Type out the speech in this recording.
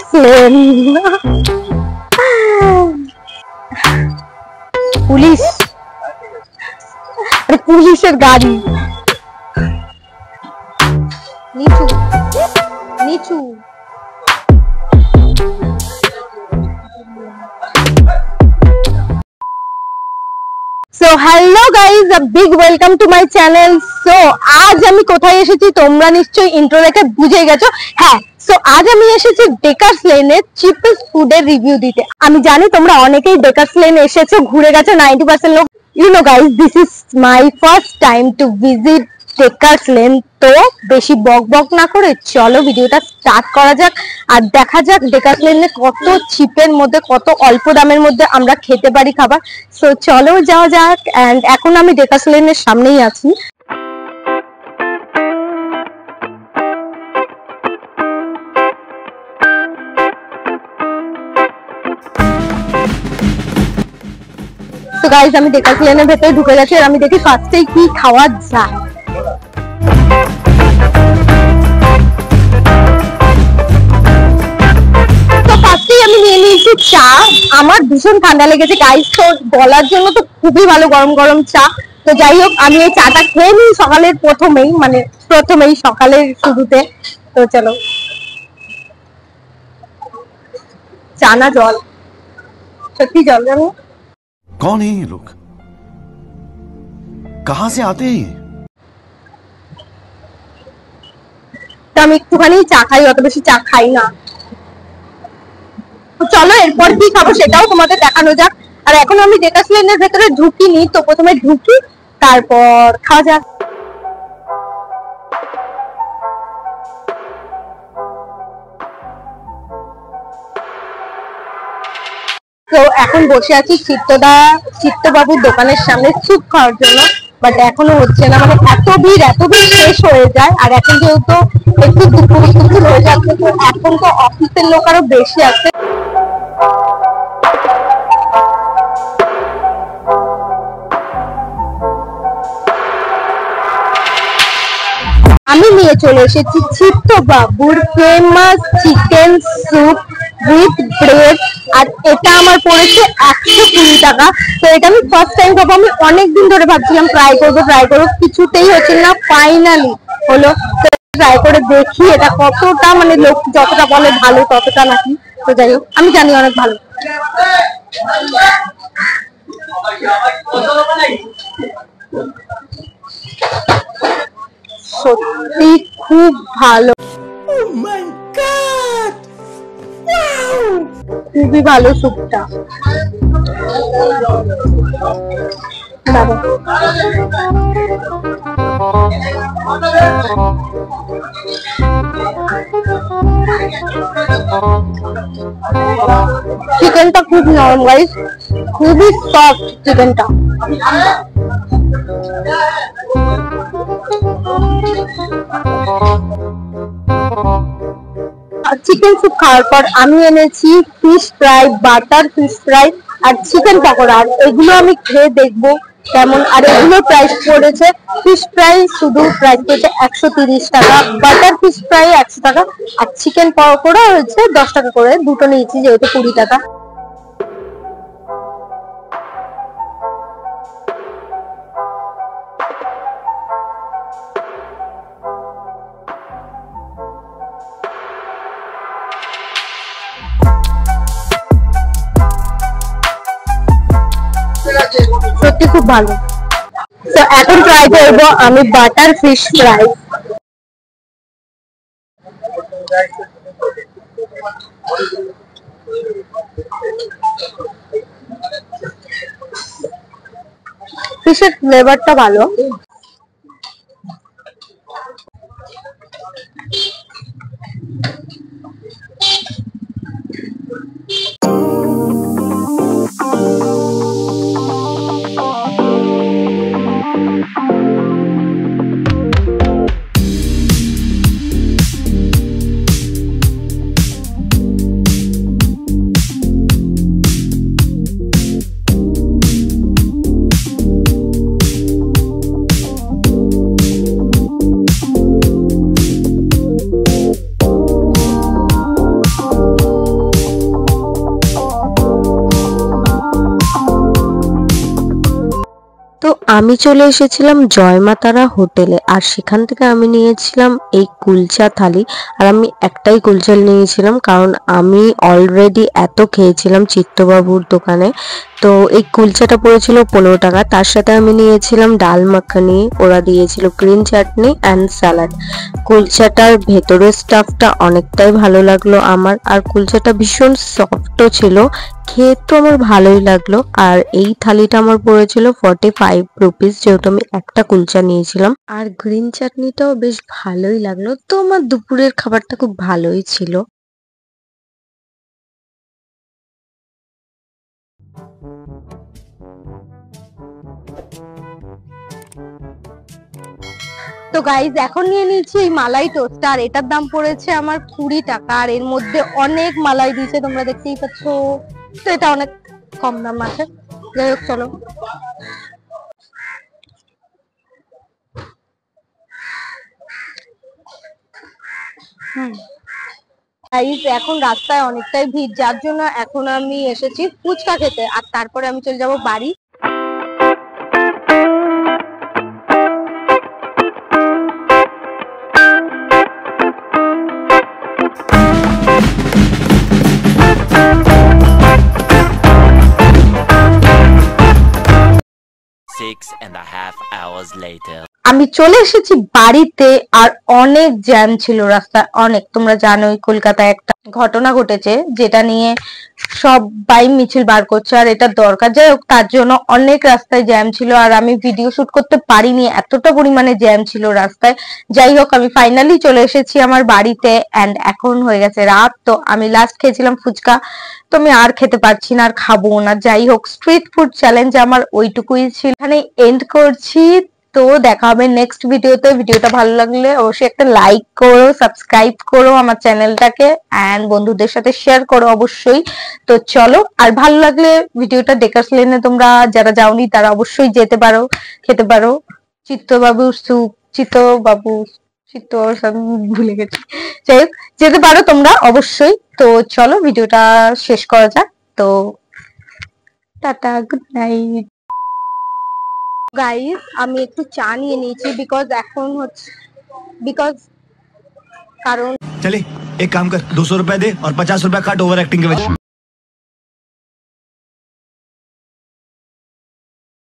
ডেকাসলেন police, পুলিশের গাড়ি। নিচু নিচু। So hello guys, a big welcome to my channel. So আজ আমি কোথায় এসেছি তোমরা নিশ্চয়ই ইন্ট্রো দেখে বুঝে গেছো। হ্যাঁ, সো আজ আমি এসেছি ডেকাসলেনের চিপেস্ট ফুডের রিভিউ দিতে। আমি জানি তোমরা অনেকেই ডেকাসলেন এসেছো, ঘুরে গেছো 90% লোক। You know guys, this is my first time to visit ডেকাসলেন। তো বেশি বক বক না করে চলো ভিডিওটা স্টার্ট করা যাক আর দেখা যাক ডেকাসলেনে কত চিপের মধ্যে, কত অল্প দামের মধ্যে আমরা খেতে পারি খাবার। সো চলো যাওয়া যাক। এন্ড এখন আমি ডেকাসলেনের সামনেই আছি। তো গাইস আমি ডেকাসলেনের ভেতরে ঢুকে গেছি আর আমি দেখি ফার্স্টেই কি খাওয়া যায়। আমি নিয়ে নিয়েছি চা। আমার ভীষণ ঠান্ডা লেগেছে গাইস, তো গলার জন্য তো খুবই ভালো গরম গরম চা। তো যাই হোক আমি এই চাটা খেয়ে নিই সকালের প্রথমেই সকালের শুরুতে। তো চলো, চা না জল, সত্যি জল জানো। कौन है ये लोग, कहां से आते हैं? তো আমি একটুখানি চা খাই, অত বেশি চা খাই না। চলো এরপর কি খাবো সেটাও তোমাদের দেখানো যাক। আর এখন আমি ডেকাসলেনের ভেতরে ঢুকিনি, তো প্রথমে ঢুকি তারপর খাওয়া যাক। তো এখন বসে আছি চিত্তবাবুর দোকানের সামনে স্যুপ খাওয়ার জন্য, বাট এখনো হচ্ছে না। মানে এত ভিড় শেষ হয়ে যায়। আর এখন যেহেতু একটু দুপুর হয়ে যাচ্ছে, তো এখন তো অফিসের লোক আরো বেশি আছে। আমি নিয়ে চলে এসেছি চিত্তবাবুর famous chicken soup with bread. আর এটা আমার পড়েছে 120 টাকা। তো এটা আমি ফার্স্ট টাইম খাবো। আমি অনেকদিন ধরে ভাবছিলাম ট্রাই করবো, কিছুতেই হচ্ছে না। ফাইনালি হলো, ট্রাই করে দেখি এটা কতটা, মানে লোক যতটা বলে ভালো ততটা নাকি। তো যাই হোক আমি জানি অনেক ভালো। সত্যি খুব ভালো, খুবই ভালো স্যুপটা। চিকেনটা খুব নরম গাইস, খুবই সফট চিকেনটা। চিকেন স্যুপ খাওয়ার পর আমি এনেছি fish fry, butter fish fry আর চিকেন পকোড়া। আর এগুলো আমি খেয়ে দেখবো কেমন। আর এগুলো প্রাইস পড়েছে, ফিশ ফ্রাই শুধু প্রাইস পড়েছে 130 টাকা, বাটার ফিশ ফ্রাই 100 টাকা, আর চিকেন পকোড়া হচ্ছে 10 টাকা করে। দুটো নিয়েছি যেহেতু 20 টাকা। সত্যি খুব ভালো। তো এখন ট্রাই করবো আমি বাটার ফিশ ফ্রাই। ফিশের ফ্লেভারটা ভালো। আমি চলে এসেছিলাম জয়মাতারা হোটেলে, আর সেখান থেকে আমি নিয়েছিলাম এই কুলচা থালি। আর আমি একটাই কুলচা নিয়েছিলাম, কারণ আমি অলরেডি এত খেয়েছিলাম চিত্তবাবুর দোকানে। তো এই কুলচাটা পড়েছিল 15 টাকা। তার সাথে আমি নিয়েছিলাম ডাল মাখানি, ওরা দিয়েছিল গ্রিন চাটনি অ্যান্ড স্যালাড। কুলচাটার ভেতরের স্টাফটা অনেকটাই ভালো লাগলো আমার, আর কুলচাটা ভীষণ সফটও ছিল, খেয়ে তো আমার ভালোই লাগলো। আর এই থালিটা আমার পড়েছিল 45 রুপিস, যেহেতু আমি একটা কুলচা নিয়েছিলাম। আর গ্রিন চাটনিটাও বেশ ভালোই লাগলো। তো আমার দুপুরের খাবারটা খুব ভালোই ছিল। তো গাইজ এখন নিয়ে নিচ্ছি এই মালাই টোস্ট, আর এটার দাম পড়েছে আমার 20 টাকা। আর এর মধ্যে অনেক মালাই দিয়েছে, তোমরা দেখতেই পাচ্ছ। তো এটা অনেক কম দাম আছে। যাই হোক, চলো। গাইজ এখন রাস্তায় অনেকটাই ভিড়, যার জন্য এখন আমি এসেছি ফুচকা খেতে, আর তারপরে আমি চলে যাব বাড়ি। আমি চলে এসেছি বাড়িতে, আর অনেক জ্যাম ছিল রাস্তায়, অনেক। তোমরা জানোই কলকাতায় একটা ঘটনা ঘটেছে, যেটা নিয়ে সবাই মিছিল বার করছে, আর এটা দরকার। যাই হোক, তার জন্য অনেক রাস্তায় জ্যাম ছিল, আর আমি ভিডিও শুট করতে পারিনি, এতটা পরিমাণে জ্যাম ছিল রাস্তায়। যাই হোক, আমি ফাইনালি চলে এসেছি আমার বাড়িতে, এন্ড এখন হয়ে গেছে রাত। তো আমি লাস্ট খেয়েছিলাম ফুচকা, তো আমি আর খেতে পারছি না, আর খাবো না। যাই হোক, স্ট্রিট ফুড চ্যালেঞ্জ আমার ওইটুকুই ছিল, এখানে এন্ড করছি। তো দেখা হবে নেক্সট ভিডিওতে। ভিডিওটা ভালো লাগলে অবশ্যই একটা লাইক করো, সাবস্ক্রাইব করো আমার চ্যানেলটাকে, এন্ড বন্ধুদের সাথে শেয়ার করো অবশ্যই। তো চলো, আর ভালো লাগলে ভিডিওটা ডেকার্স লেনে তোমরা যারা যাওনি তারা অবশ্যই যেতে পারো, খেতে পারো। চিত্তবাবু স্যুপ, চিত্তবাবু চিত্ত ভুলে গেছি। যাই হোক, যেতে পারো তোমরা অবশ্যই। তো চলো, ভিডিওটা শেষ করা যাক। তো টাটা, গুড নাইট। গাইস, আমি একটু চা নিয়ে নিয়েছি, বিকজ এখন হচ্ছে কারণ चले एक काम कर 200 रुपए दे और 50 रुपए काट ओवर एक्टिंग के वजह